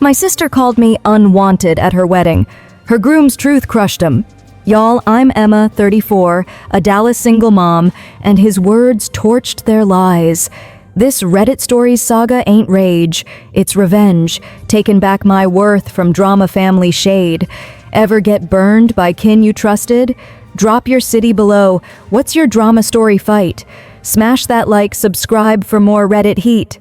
My sister called me unwanted at her wedding. Her groom's truth crushed him. Y'all, I'm Emma, 34, a Dallas single mom, and his words torched their lies. This Reddit stories saga ain't rage, it's revenge, taking back my worth from drama family shade. Ever get burned by kin you trusted? Drop your city below. What's your drama story fight? Smash that like, subscribe for more Reddit heat.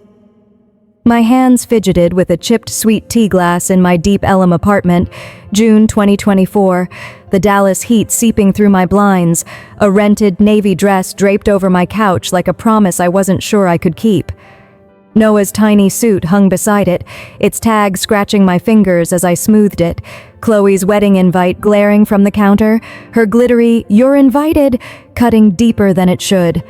My hands fidgeted with a chipped sweet tea glass in my Deep Ellum apartment, June 2024, the Dallas heat seeping through my blinds, a rented navy dress draped over my couch like a promise I wasn't sure I could keep. Noah's tiny suit hung beside it, its tag scratching my fingers as I smoothed it, Chloe's wedding invite glaring from the counter, her glittery "you're invited" cutting deeper than it should.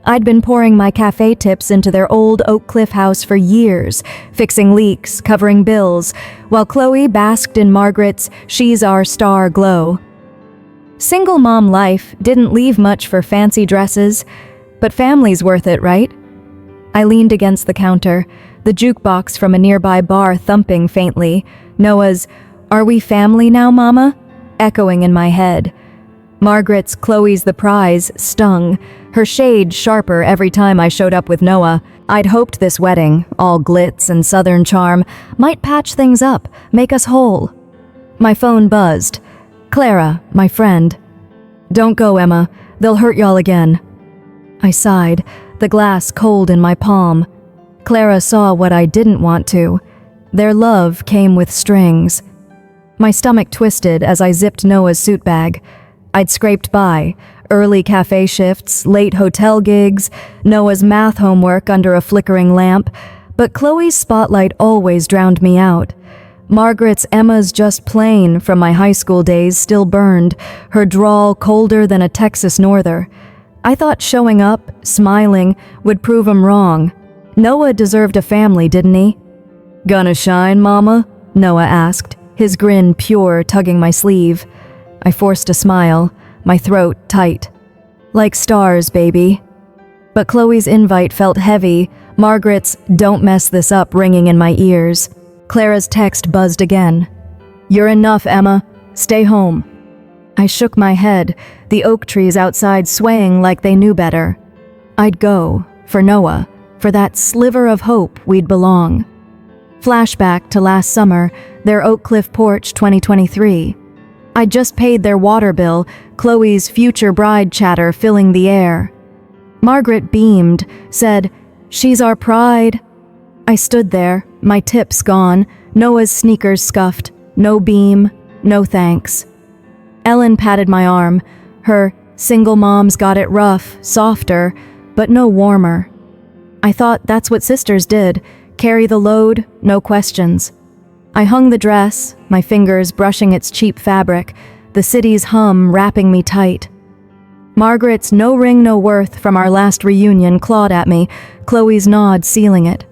I'd been pouring my cafe tips into their old Oak Cliff house for years, fixing leaks, covering bills, while Chloe basked in Margaret's "she's our star" glow. Single mom life didn't leave much for fancy dresses, but family's worth it, right? I leaned against the counter, the jukebox from a nearby bar thumping faintly, Noah's "Are we family now, Mama?" echoing in my head. Margaret's "Chloe's the prize" stung, her shade sharper every time I showed up with Noah. I'd hoped this wedding, all glitz and southern charm, might patch things up, make us whole. My phone buzzed. Clara, my friend. "Don't go, Emma. They'll hurt y'all again." I sighed, the glass cold in my palm. Clara saw what I didn't want to. Their love came with strings. My stomach twisted as I zipped Noah's suit bag. I'd scraped by, early cafe shifts, late hotel gigs, Noah's math homework under a flickering lamp, but Chloe's spotlight always drowned me out. Margaret's "Emma's just plain" from my high school days still burned, her drawl colder than a Texas norther. I thought showing up, smiling, would prove 'em wrong. Noah deserved a family, didn't he? "Gonna shine, Mama?" Noah asked, his grin pure, tugging my sleeve. I forced a smile, my throat tight. "Like stars, baby." But Chloe's invite felt heavy, Margaret's "don't mess this up" ringing in my ears. Clara's text buzzed again. "You're enough, Emma. Stay home." I shook my head, the oak trees outside swaying like they knew better. I'd go, for Noah, for that sliver of hope we'd belong. Flashback to last summer, their Oak Cliff porch 2023. I'd just paid their water bill, Chloe's future bride chatter filling the air. Margaret beamed, said, "She's our pride." I stood there, my tips gone, Noah's sneakers scuffed, no beam, no thanks. Ellen patted my arm, her "single moms got it rough" softer, but no warmer. I thought that's what sisters did, carry the load, no questions. I hung the dress, my fingers brushing its cheap fabric, the city's hum wrapping me tight. Margaret's "no ring, no worth" from our last reunion clawed at me, Chloe's nod sealing it.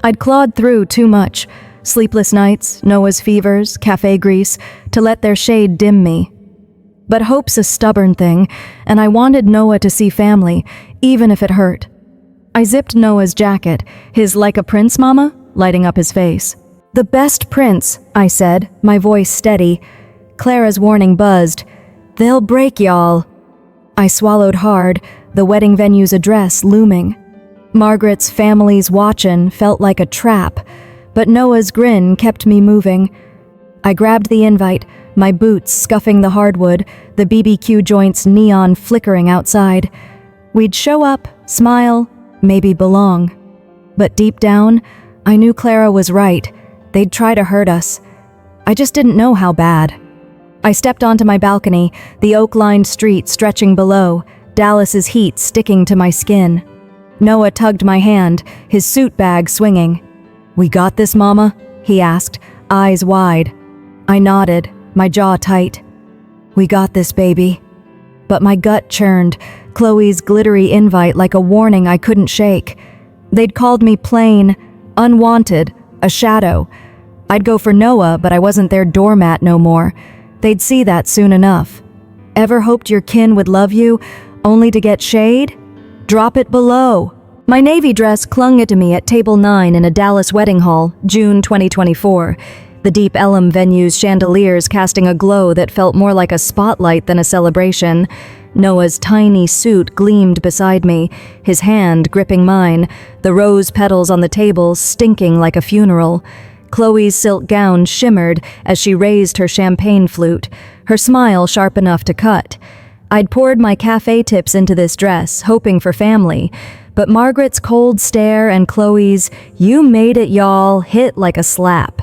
I'd clawed through too much, sleepless nights, Noah's fevers, cafe grease, to let their shade dim me. But hope's a stubborn thing, and I wanted Noah to see family, even if it hurt. I zipped Noah's jacket, his "like a prince, Mama?" lighting up his face. "The best prince," I said, my voice steady. Clara's warning buzzed. "They'll break y'all." I swallowed hard, the wedding venue's address looming. Margaret's "family's watchin'" felt like a trap, but Noah's grin kept me moving. I grabbed the invite, my boots scuffing the hardwood, the BBQ joint's neon flickering outside. We'd show up, smile, maybe belong. But deep down, I knew Clara was right. They'd try to hurt us. I just didn't know how bad. I stepped onto my balcony, the oak-lined street stretching below, Dallas's heat sticking to my skin. Noah tugged my hand, his suit bag swinging. "We got this, Mama?" he asked, eyes wide. I nodded, my jaw tight. "We got this, baby." But my gut churned, Chloe's glittery invite like a warning I couldn't shake. They'd called me plain, unwanted, a shadow. I'd go for Noah, but I wasn't their doormat no more. They'd see that soon enough. Ever hoped your kin would love you, only to get shade? Drop it below. My navy dress clung to me at table 9 in a Dallas wedding hall, June 2024. The deep Elm venue's chandeliers casting a glow that felt more like a spotlight than a celebration. Noah's tiny suit gleamed beside me, his hand gripping mine, the rose petals on the table stinking like a funeral. Chloe's silk gown shimmered as she raised her champagne flute, her smile sharp enough to cut. I'd poured my cafe tips into this dress, hoping for family, but Margaret's cold stare and Chloe's "You made it, y'all" hit like a slap.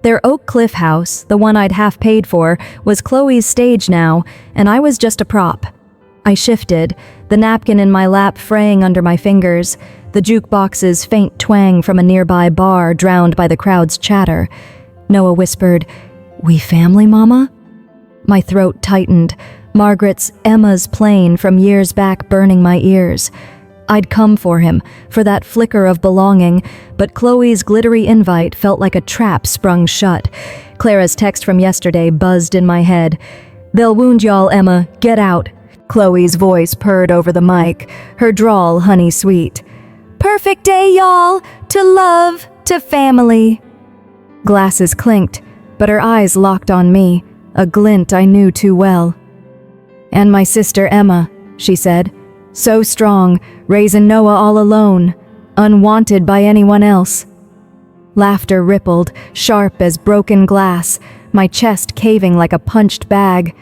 Their Oak Cliff house, the one I'd half paid for, was Chloe's stage now, and I was just a prop. I shifted, the napkin in my lap fraying under my fingers, the jukebox's faint twang from a nearby bar drowned by the crowd's chatter. Noah whispered, "We family, Mama?" My throat tightened, Margaret's "Emma's" plain from years back burning my ears. I'd come for him, for that flicker of belonging, but Chloe's glittery invite felt like a trap sprung shut. Clara's text from yesterday buzzed in my head. "They'll wound y'all, Emma. Get out." Chloe's voice purred over the mic, her drawl honey sweet. "Perfect day, y'all. To love, to family." Glasses clinked, but her eyes locked on me, a glint I knew too well. "And my sister Emma," she said. "So strong, raising Noah all alone, unwanted by anyone else." Laughter rippled, sharp as broken glass, my chest caving like a punched bag.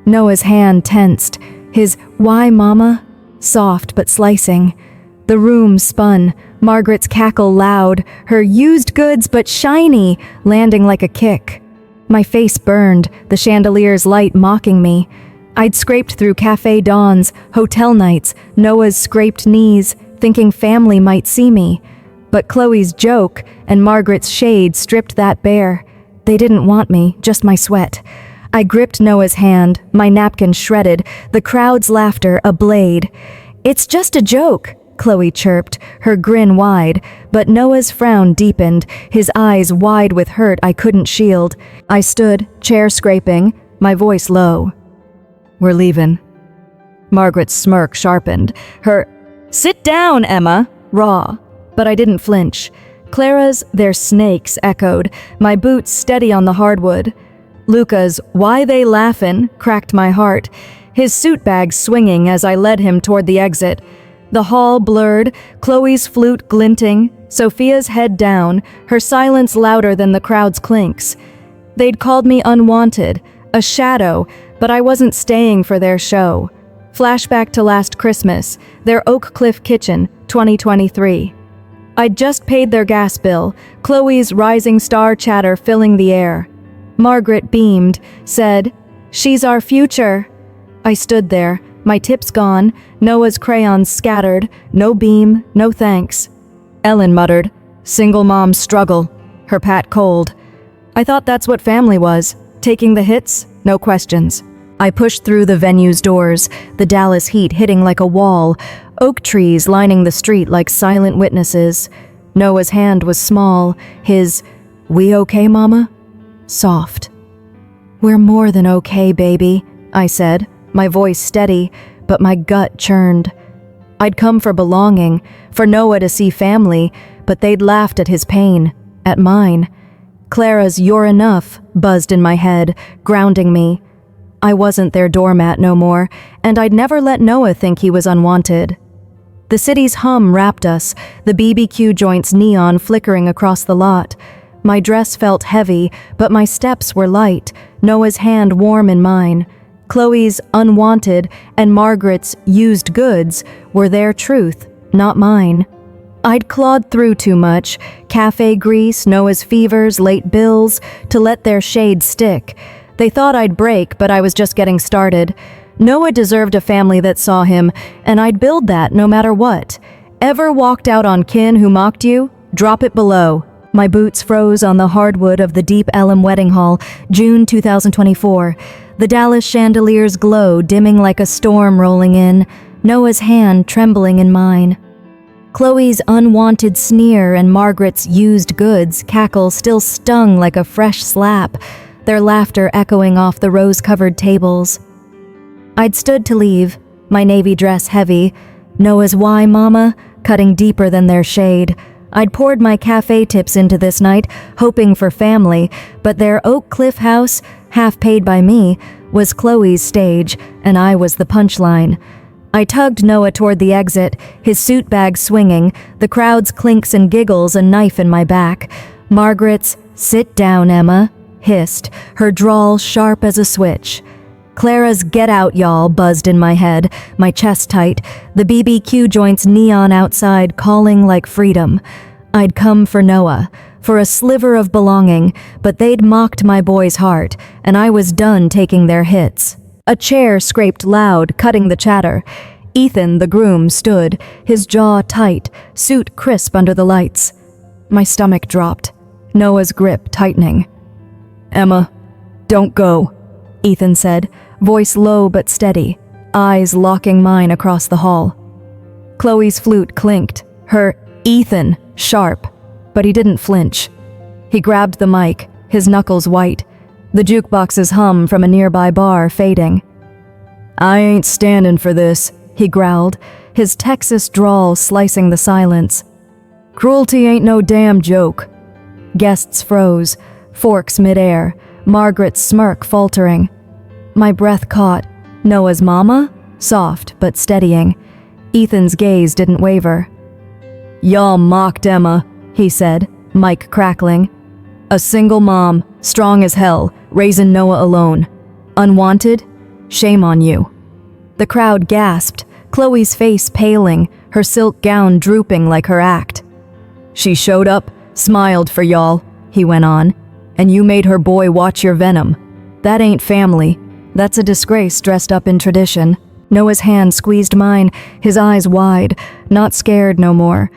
Noah's hand tensed, his "Why, Mama?" soft but slicing. The room spun, Margaret's cackle loud, her "used goods but shiny" landing like a kick. My face burned, the chandelier's light mocking me. I'd scraped through cafe dawns, hotel nights, Noah's scraped knees, thinking family might see me. But Chloe's joke and Margaret's shade stripped that bare. They didn't want me, just my sweat. I gripped Noah's hand, my napkin shredded, the crowd's laughter a blade. "It's just a joke," Chloe chirped, her grin wide, but Noah's frown deepened, his eyes wide with hurt I couldn't shield. I stood, chair scraping, my voice low. "We're leaving." Margaret's smirk sharpened, her "Sit down, Emma," raw, but I didn't flinch. Clara's "They're snakes" echoed, my boots steady on the hardwood. Luca's "Why they laughin'" cracked my heart, his suit bag swinging as I led him toward the exit. The hall blurred, Chloe's flute glinting, Sophia's head down, her silence louder than the crowd's clinks. They'd called me unwanted, a shadow, but I wasn't staying for their show. Flashback to last Christmas, their Oak Cliff kitchen, 2023. I'd just paid their gas bill, Chloe's rising star chatter filling the air. Margaret beamed, said, "She's our future." I stood there, my tips gone, Noah's crayons scattered, no beam, no thanks. Ellen muttered, "Single mom struggle," her pat cold. I thought that's what family was, taking the hits, no questions. I pushed through the venue's doors, the Dallas heat hitting like a wall, oak trees lining the street like silent witnesses. Noah's hand was small, his "We okay, Mama?" soft. "We're more than okay, baby," I said, my voice steady, but my gut churned. I'd come for belonging, for Noah to see family, but they'd laughed at his pain, at mine. Clara's "You're enough" buzzed in my head, grounding me. I wasn't their doormat no more, and I'd never let Noah think he was unwanted. The city's hum wrapped us, the BBQ joint's neon flickering across the lot. My dress felt heavy, but my steps were light, Noah's hand warm in mine. Chloe's "unwanted" and Margaret's "used goods" were their truth, not mine. I'd clawed through too much, cafe grease, Noah's fevers, late bills, to let their shade stick. They thought I'd break, but I was just getting started. Noah deserved a family that saw him, and I'd build that no matter what. Ever walked out on kin who mocked you? Drop it below. My boots froze on the hardwood of the Deep Ellum Wedding Hall, June 2024. The Dallas chandeliers glow, dimming like a storm rolling in, Noah's hand trembling in mine. Chloe's unwanted sneer and Margaret's "used goods" cackle still stung like a fresh slap, their laughter echoing off the rose-covered tables. I'd stood to leave, my navy dress heavy, Noah's "Why, Mama?" cutting deeper than their shade. I'd poured my cafe tips into this night, hoping for family, but their Oak Cliff house, half paid by me, was Chloe's stage, and I was the punchline. I tugged Noah toward the exit, his suit bag swinging, the crowd's clinks and giggles, a knife in my back. Margaret's, "Sit down, Emma," hissed, her drawl sharp as a switch. Clara's "Get out, y'all," buzzed in my head, my chest tight, the BBQ joint's neon outside calling like freedom. I'd come for Noah, for a sliver of belonging, but they'd mocked my boy's heart, and I was done taking their hits. A chair scraped loud, cutting the chatter. Ethan, the groom, stood, his jaw tight, suit crisp under the lights. My stomach dropped, Noah's grip tightening. "Emma, don't go," Ethan said, voice low but steady, eyes locking mine across the hall. Chloe's flute clinked, her "Ethan" sharp, but he didn't flinch. He grabbed the mic, his knuckles white, the jukebox's hum from a nearby bar fading. "I ain't standing for this," he growled, his Texas drawl slicing the silence. "Cruelty ain't no damn joke." Guests froze, forks midair, Margaret's smirk faltering. My breath caught. Noah's mama? Soft but steadying. Ethan's gaze didn't waver. "Y'all mocked Emma," he said, mic crackling. "A single mom, strong as hell, raising Noah alone. Unwanted? Shame on you." The crowd gasped, Chloe's face paling, her silk gown drooping like her act. "She showed up, smiled for y'all," he went on, "and you made her boy watch your venom. That ain't family. That's a disgrace dressed up in tradition." Noah's hand squeezed mine, his eyes wide, not scared no more.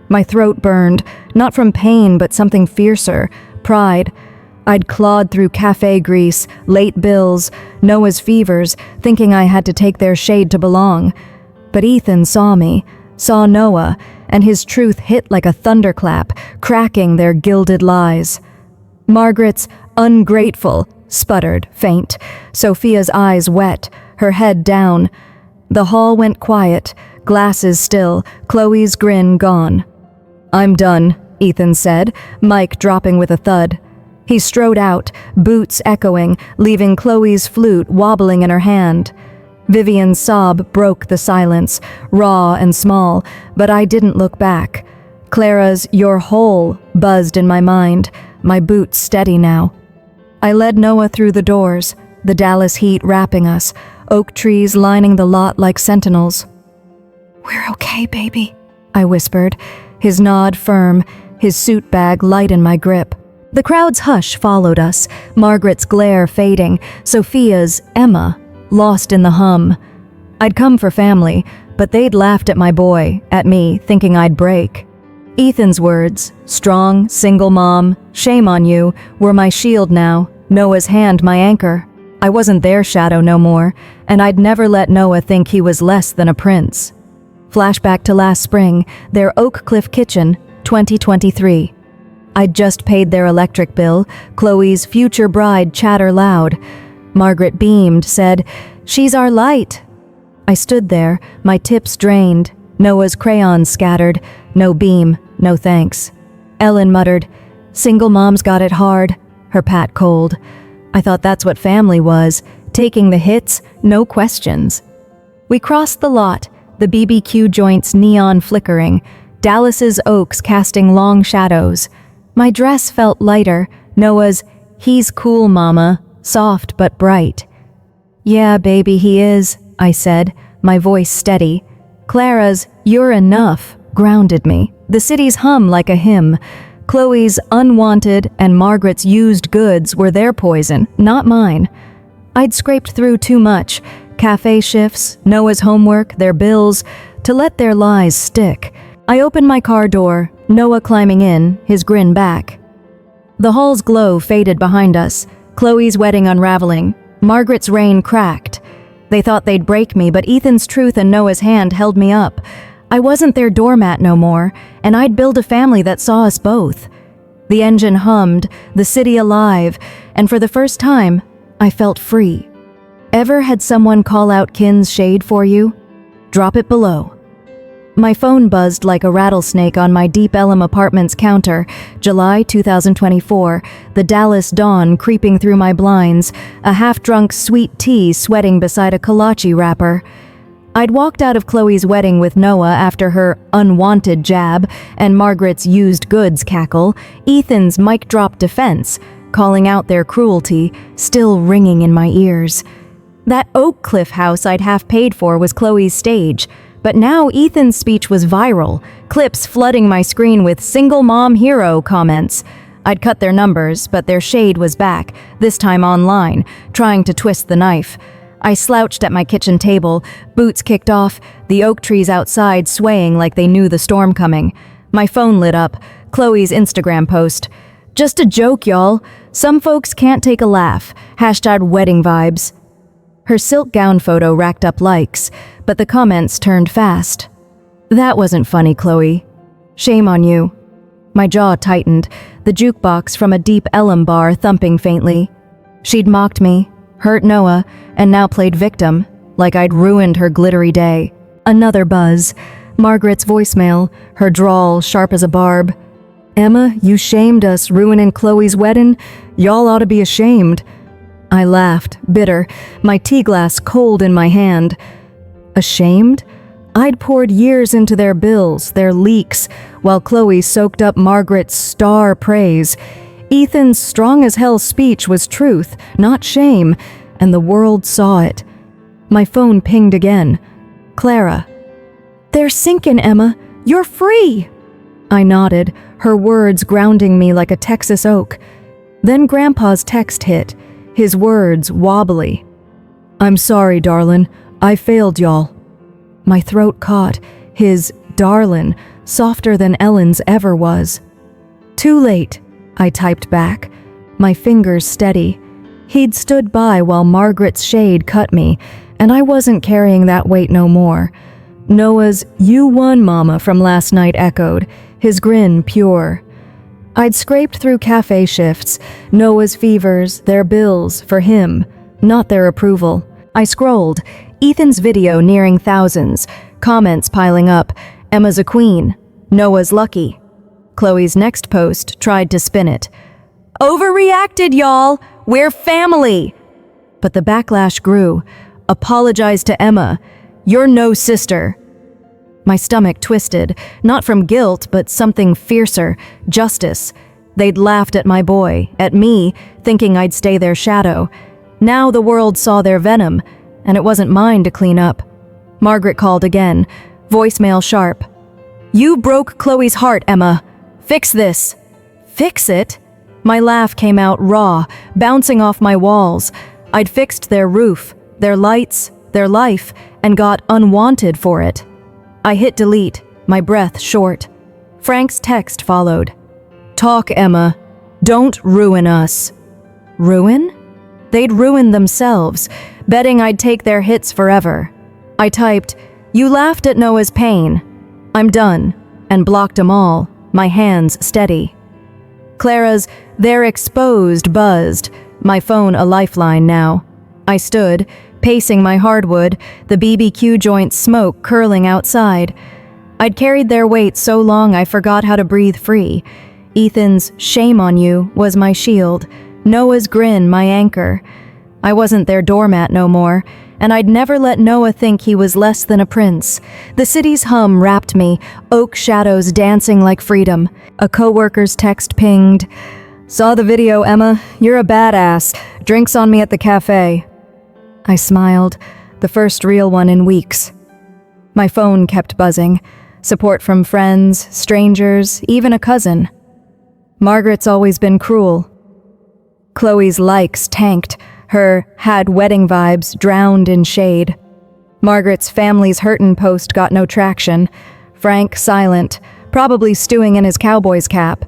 My throat burned, not from pain but something fiercer, pride. I'd clawed through cafe grease, late bills, Noah's fevers, thinking I had to take their shade to belong. But Ethan saw me, saw Noah, and his truth hit like a thunderclap, cracking their gilded lies. Margaret's "ungrateful" sputtered, faint, Sophia's eyes wet, her head down. The hall went quiet, glasses still, Chloe's grin gone. "I'm done," Ethan said, mic dropping with a thud. He strode out, boots echoing, leaving Chloe's flute wobbling in her hand. Vivian's sob broke the silence, raw and small, but I didn't look back. Clara's "You're whole" buzzed in my mind, my boots steady now. I led Noah through the doors, the Dallas heat wrapping us, oak trees lining the lot like sentinels. "We're okay, baby," I whispered, his nod firm, his suit bag light in my grip. The crowd's hush followed us, Margaret's glare fading, Sophia's "Emma" lost in the hum. I'd come for family, but they'd laughed at my boy, at me, thinking I'd break. Ethan's words, strong, single mom, shame on you, were my shield now, Noah's hand my anchor. I wasn't their shadow no more, and I'd never let Noah think he was less than a prince. Flashback to last spring, their Oak Cliff kitchen, 2023. I'd just paid their electric bill, Chloe's future bride chatter loud. Margaret beamed, said, "She's our light." I stood there, my tips drained, Noah's crayons scattered, no beam, no thanks. Ellen muttered, "Single mom's got it hard," her pat cold. I thought that's what family was, taking the hits, no questions. We crossed the lot, the BBQ joint's neon flickering, Dallas's oaks casting long shadows. My dress felt lighter, Noah's "He's cool, mama," soft but bright. "Yeah, baby, he is," I said, my voice steady. Clara's "You're enough" grounded me, the city's hum like a hymn. Chloe's "unwanted" and Margaret's "used goods" were their poison, not mine. I'd scraped through too much, cafe shifts, Noah's homework, their bills, to let their lies stick. I opened my car door, Noah climbing in, his grin back. The hall's glow faded behind us, Chloe's wedding unraveling, Margaret's reign cracked. They thought they'd break me, but Ethan's truth and Noah's hand held me up. I wasn't their doormat no more, and I'd build a family that saw us both. The engine hummed, the city alive, and for the first time, I felt free. Ever had someone call out kin's shade for you? Drop it below. My phone buzzed like a rattlesnake on my Deep Ellum Apartments counter. July 2024, the Dallas dawn creeping through my blinds, a half-drunk sweet tea sweating beside a kolache wrapper. I'd walked out of Chloe's wedding with Noah after her unwanted jab and Margaret's used goods cackle, Ethan's mic-drop defense, calling out their cruelty, still ringing in my ears. That Oak Cliff house I'd half paid for was Chloe's stage, but now Ethan's speech was viral, clips flooding my screen with single mom hero comments. I'd cut their numbers, but their shade was back, this time online, trying to twist the knife. I slouched at my kitchen table, boots kicked off, the oak trees outside swaying like they knew the storm coming. My phone lit up, Chloe's Instagram post. "Just a joke, y'all. Some folks can't take a laugh. #wedding vibes." Her silk gown photo racked up likes, but the comments turned fast. "That wasn't funny, Chloe. Shame on you." My jaw tightened, the jukebox from a Deep Ellum bar thumping faintly. She'd mocked me, hurt Noah, and now played victim, like I'd ruined her glittery day. Another buzz. Margaret's voicemail, her drawl sharp as a barb. "Emma, you shamed us ruining Chloe's wedding. Y'all ought to be ashamed." I laughed, bitter, my tea glass cold in my hand. Ashamed? I'd poured years into their bills, their leaks, while Chloe soaked up Margaret's star praise. Ethan's strong-as-hell speech was truth, not shame, and the world saw it. My phone pinged again. Clara. "They're sinking, Emma. You're free!" I nodded, her words grounding me like a Texas oak. Then Grandpa's text hit, his words wobbly. "I'm sorry, darlin'. I failed y'all." My throat caught, his darlin', softer than Ellen's ever was. "Too late," I typed back, my fingers steady. He'd stood by while Margaret's shade cut me, and I wasn't carrying that weight no more. Noah's "You won, Mama" from last night echoed, his grin pure. I'd scraped through cafe shifts, Noah's fevers, their bills, for him, not their approval. I scrolled, Ethan's video nearing thousands, comments piling up, Emma's a queen, Noah's lucky. Chloe's next post tried to spin it. "Overreacted, y'all! We're family!" But the backlash grew. "Apologize to Emma. You're no sister." My stomach twisted, not from guilt, but something fiercer, justice. They'd laughed at my boy, at me, thinking I'd stay their shadow. Now the world saw their venom, and it wasn't mine to clean up. Margaret called again, voicemail sharp. "You broke Chloe's heart, Emma. Fix this." Fix it? My laugh came out raw, bouncing off my walls. I'd fixed their roof, their lights, their life, and got unwanted for it. I hit delete, my breath short. Frank's text followed. "Talk, Emma. Don't ruin us." Ruin? They'd ruin themselves, betting I'd take their hits forever. I typed, "You laughed at Noah's pain. I'm done," and blocked them all, my hands steady. Clara's "They're exposed" buzzed, my phone a lifeline now. I stood, pacing my hardwood, the BBQ joint smoke curling outside. I'd carried their weight so long I forgot how to breathe free. Ethan's "shame on you" was my shield, Noah's grin my anchor. I wasn't their doormat no more, and I'd never let Noah think he was less than a prince. The city's hum wrapped me, oak shadows dancing like freedom. A coworker's text pinged. "Saw the video, Emma. You're a badass. Drinks on me at the cafe." I smiled, the first real one in weeks. My phone kept buzzing. Support from friends, strangers, even a cousin. Margaret's always been cruel. Chloe's likes tanked, her "had wedding vibes" drowned in shade. Margaret's "family's hurtin" post got no traction. Frank silent, probably stewing in his cowboy's cap.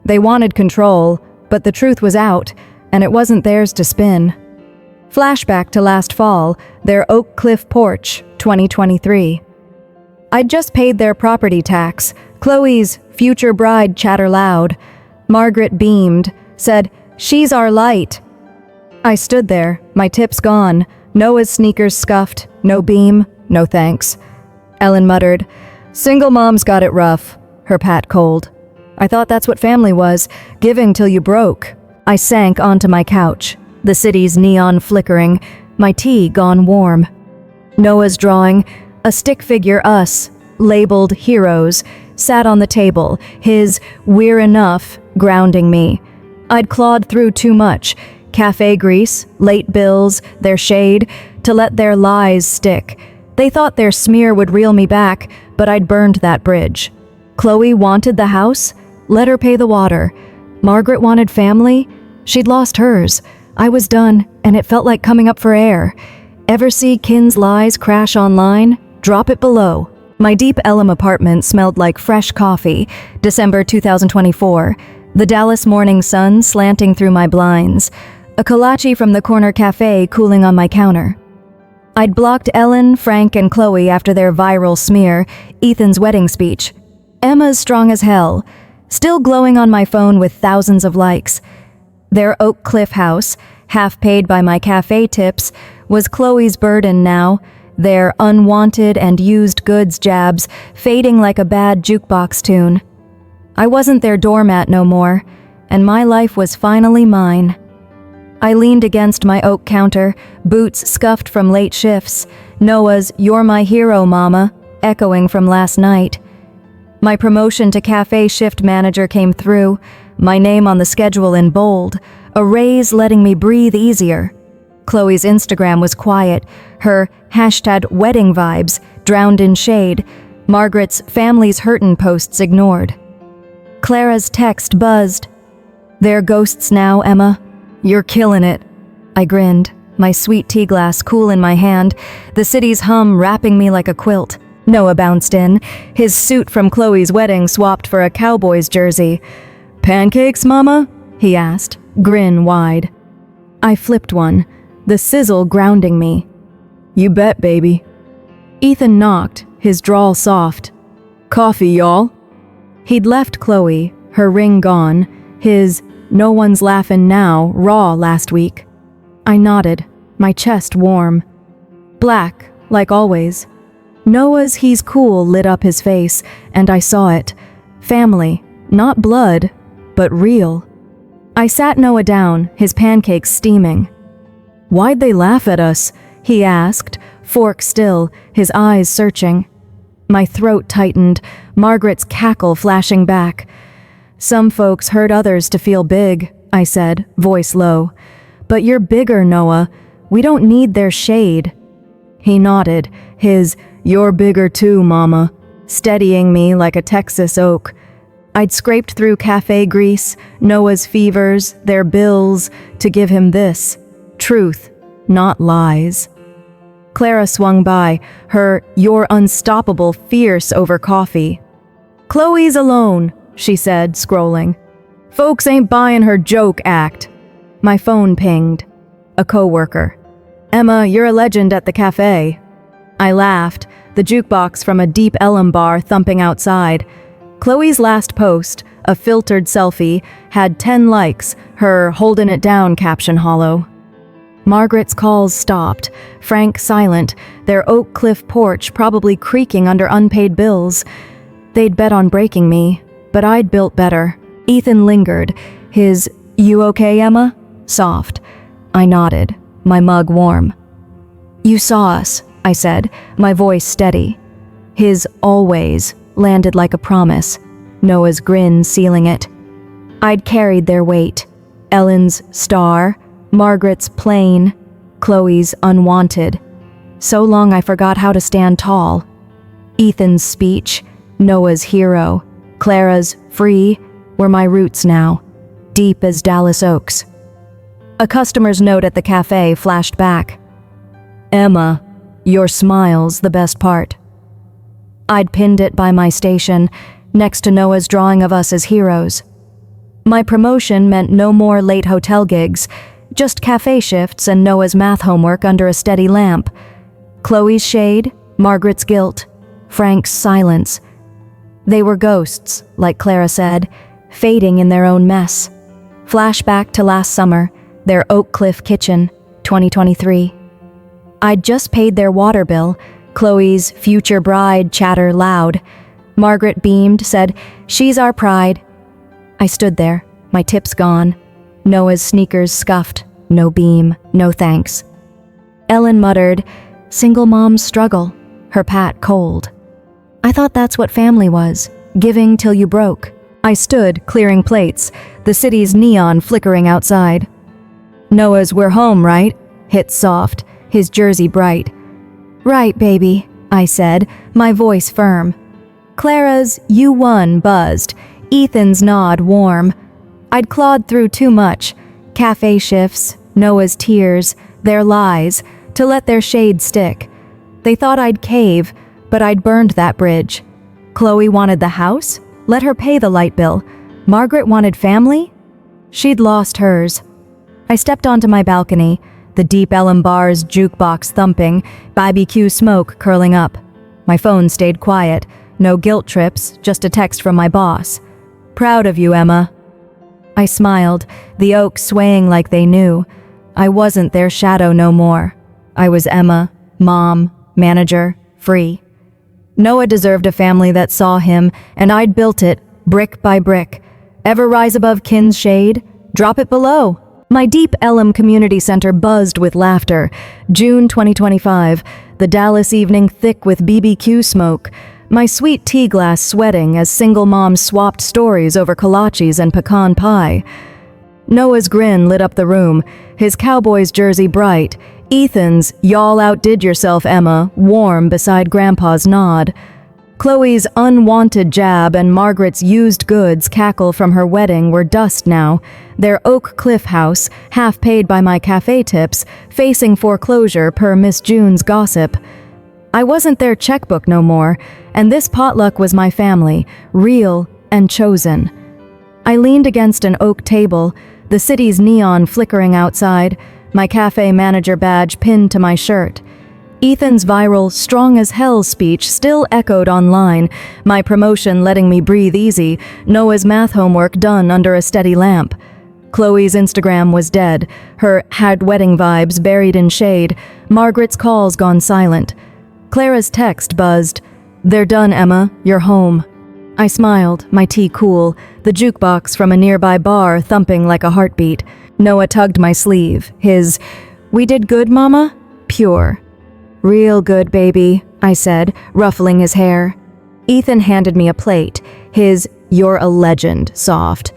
They wanted control, but the truth was out, and it wasn't theirs to spin. Flashback to last fall, their Oak Cliff porch, 2023. I'd just paid their property tax. Chloe's future bride chatter loud. Margaret beamed, said, "She's our light." I stood there, my tips gone, Noah's sneakers scuffed, no beam, no thanks. Ellen muttered, Single moms got it rough, her pat cold. I thought that's what family was, giving till you broke. I sank onto my couch, the city's neon flickering, my tea gone warm. Noah's drawing, a stick figure us, labeled heroes, sat on the table, his "we're enough" grounding me. I'd clawed through too much, cafe grease, late bills, their shade, to let their lies stick. They thought their smear would reel me back, but I'd burned that bridge. Chloe wanted the house? Let her pay the water. Margaret wanted family? She'd lost hers. I was done, and it felt like coming up for air. Ever see Kin's lies crash online? Drop it below. My Deep Ellum apartment smelled like fresh coffee. December 2024. The Dallas morning sun slanting through my blinds. A kolache from the corner cafe cooling on my counter. I'd blocked Ellen, Frank, and Chloe after their viral smear, Ethan's wedding speech. Emma's strong as hell, still glowing on my phone with thousands of likes. Their Oak Cliff house, half paid by my cafe tips, was Chloe's burden now, their unwanted and used goods jabs fading like a bad jukebox tune. I wasn't their doormat no more, and my life was finally mine. I leaned against my oak counter, boots scuffed from late shifts, Noah's "You're my hero, mama," echoing from last night. My promotion to cafe shift manager came through, my name on the schedule in bold, a raise letting me breathe easier. Chloe's Instagram was quiet, her #wedding vibes drowned in shade, Margaret's "family's hurtin' posts ignored. Clara's text buzzed. "They're ghosts now, Emma. You're killin' it." I grinned, my sweet tea glass cool in my hand, the city's hum wrapping me like a quilt. Noah bounced in, his suit from Chloe's wedding swapped for a Cowboys jersey. "Pancakes, mama?" he asked, grin wide. I flipped one, the sizzle grounding me. "You bet, baby." Ethan knocked, his drawl soft. "Coffee, y'all?" He'd left Chloe, her ring gone, his "no one's laughin' now" raw last week. I nodded, my chest warm. Black, like always. Noah's "he's cool" lit up his face, and I saw it. Family, not blood, but real. I sat Noah down, his pancakes steaming. "Why'd they laugh at us?" he asked, fork still, his eyes searching. My throat tightened, Margaret's cackle flashing back. "Some folks hurt others to feel big," I said, voice low. "But you're bigger, Noah. We don't need their shade." He nodded, his "you're bigger too, mama," steadying me like a Texas oak. I'd scraped through cafe grease, Noah's fevers, their bills, to give him this. Truth, not lies. Clara swung by, her "you're unstoppable" fierce over coffee. "Chloe's alone," she said, scrolling. "Folks ain't buying her joke act." My phone pinged. A coworker. "Emma, you're a legend at the cafe." I laughed, the jukebox from a Deep Ellum bar thumping outside. Chloe's last post, a filtered selfie, had 10 likes, her "holdin' it down" caption hollow. Margaret's calls stopped, Frank silent, their Oak Cliff porch probably creaking under unpaid bills. They'd bet on breaking me, but I'd built better. Ethan lingered, his "you okay, Emma?" soft. I nodded, my mug warm. "You saw us," I said, my voice steady. His "always" landed like a promise, Noah's grin sealing it. I'd carried their weight. Ellen's "star," Margaret's "plain," Chloe's "unwanted." So long I forgot how to stand tall. Ethan's speech, Noah's "hero," Clara's "free," were my roots now, deep as Dallas oaks. A customer's note at the cafe flashed back. "Emma, your smile's the best part." I'd pinned it by my station, next to Noah's drawing of us as heroes. My promotion meant no more late hotel gigs, just cafe shifts and Noah's math homework under a steady lamp. Chloe's shade, Margaret's guilt, Frank's silence. They were ghosts, like Clara said, fading in their own mess. Flashback to last summer, their Oak Cliff kitchen, 2023. I'd just paid their water bill, Chloe's future bride chatter loud. Margaret beamed, said, "She's our pride." I stood there, my tips gone. Noah's sneakers scuffed. No beam, no thanks. Ellen muttered, "Single moms struggle, her pat cold." I thought that's what family was, giving till you broke. I stood, clearing plates, the city's neon flickering outside. Noah's "We're home, right?" hit soft, his jersey bright. "Right, baby," I said, my voice firm. Clara's "You won" buzzed, Ethan's nod warm. I'd clawed through too much. Cafe shifts, Noah's tears, their lies, to let their shade stick. They thought I'd cave, but I'd burned that bridge. Chloe wanted the house? Let her pay the light bill. Margaret wanted family? She'd lost hers. I stepped onto my balcony, the deep Ellen bar's jukebox thumping, barbecue smoke curling up. My phone stayed quiet, no guilt trips, just a text from my boss. "Proud of you, Emma." I smiled, the oaks swaying like they knew. I wasn't their shadow no more. I was Emma, mom, manager, free. Noah deserved a family that saw him, and I'd built it, brick by brick. Ever rise above kin's shade? Drop it below. My deep Ellum Community Center buzzed with laughter. June 2025, the Dallas evening thick with BBQ smoke. My sweet tea glass sweating as single moms swapped stories over kolaches and pecan pie. Noah's grin lit up the room, his Cowboys jersey bright. Ethan's "Y'all outdid yourself, Emma" warm beside Grandpa's nod. Chloe's unwanted jab and Margaret's used goods cackle from her wedding were dust now, their Oak Cliff house, half paid by my cafe tips, facing foreclosure per Miss June's gossip. I wasn't their checkbook no more, and this potluck was my family, real and chosen. I leaned against an oak table, the city's neon flickering outside, my cafe manager badge pinned to my shirt. Ethan's viral strong as hell speech still echoed online, my promotion letting me breathe easy, Noah's math homework done under a steady lamp. Chloe's Instagram was dead, her had wedding vibes buried in shade, Margaret's calls gone silent. Clara's text buzzed, "They're done, Emma, you're home." I smiled, my tea cool, the jukebox from a nearby bar thumping like a heartbeat. Noah tugged my sleeve, his, "We did good, Mama?" pure. "Real good, baby," I said, ruffling his hair. Ethan handed me a plate, his "You're a legend" soft.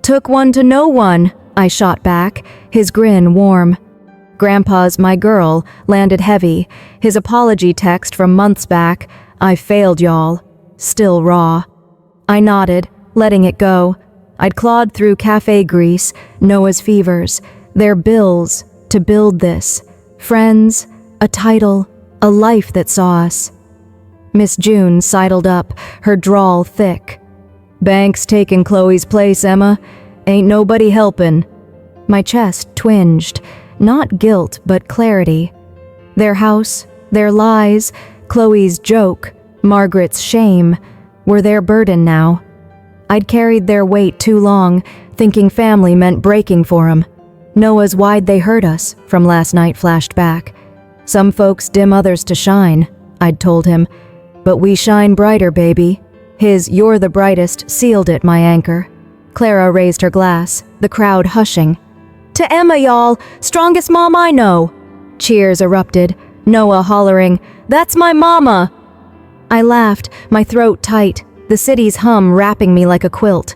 "Took one to no one," I shot back, his grin warm. Grandpa's "My girl" landed heavy, his apology text from months back, "I failed y'all," still raw. I nodded, letting it go. I'd clawed through cafe grease, Noah's fevers, their bills to build this. Friends, a title, a life that saw us. Miss June sidled up, her drawl thick. "Bank's taking Chloe's place, Emma. Ain't nobody helpin'." My chest twinged, not guilt but clarity. Their house, their lies, Chloe's joke, Margaret's shame, were their burden now. I'd carried their weight too long, thinking family meant breaking for 'em. Noah's "Why'd they hurt us?" from last night flashed back. "Some folks dim others to shine," I'd told him. "But we shine brighter, baby." His "You're the brightest" sealed it, my anchor. Clara raised her glass, the crowd hushing. "To Emma, y'all! Strongest mom I know!" Cheers erupted, Noah hollering, "That's my mama!" I laughed, my throat tight, the city's hum wrapping me like a quilt.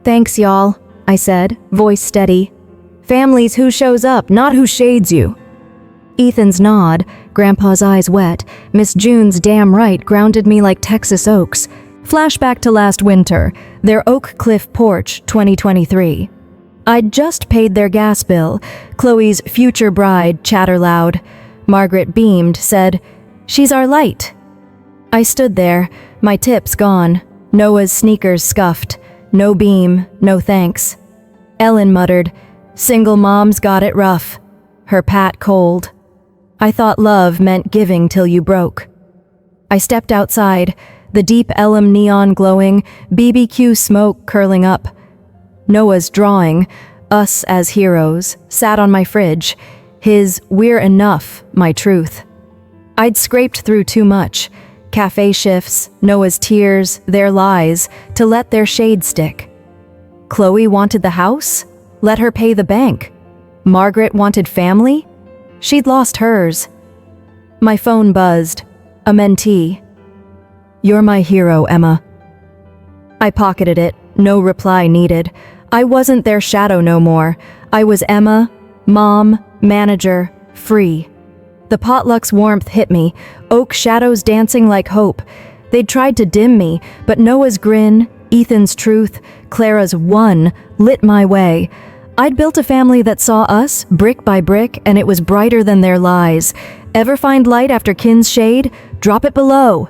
"Thanks, y'all," I said, voice steady. "Family's who shows up, not who shades you." Ethan's nod, Grandpa's eyes wet, Miss June's "damn right" grounded me like Texas oaks. Flashback to last winter, their Oak Cliff porch, 2023. I'd just paid their gas bill, Chloe's future bride chatter loud. Margaret beamed, said, "She's our light." I stood there, my tips gone, Noah's sneakers scuffed, no beam, no thanks. Ellen muttered, "Single moms got it rough," her pat cold. I thought love meant giving till you broke. I stepped outside, the deep Ellum neon glowing, BBQ smoke curling up. Noah's drawing, us as heroes, sat on my fridge, his "We're enough," my truth. I'd scraped through too much, Cafe shifts, Noah's tears, their lies, to let their shade stick. Chloe wanted the house? Let her pay the bank. Margaret wanted family? She'd lost hers. My phone buzzed. A mentee. "You're my hero, Emma." I pocketed it, no reply needed. I wasn't their shadow no more. I was Emma, mom, manager, free. The potluck's warmth hit me, oak shadows dancing like hope. They'd tried to dim me, but Noah's grin, Ethan's truth, Clara's one, lit my way. I'd built a family that saw us, brick by brick, and it was brighter than their lies. Ever find light after kin's shade? Drop it below.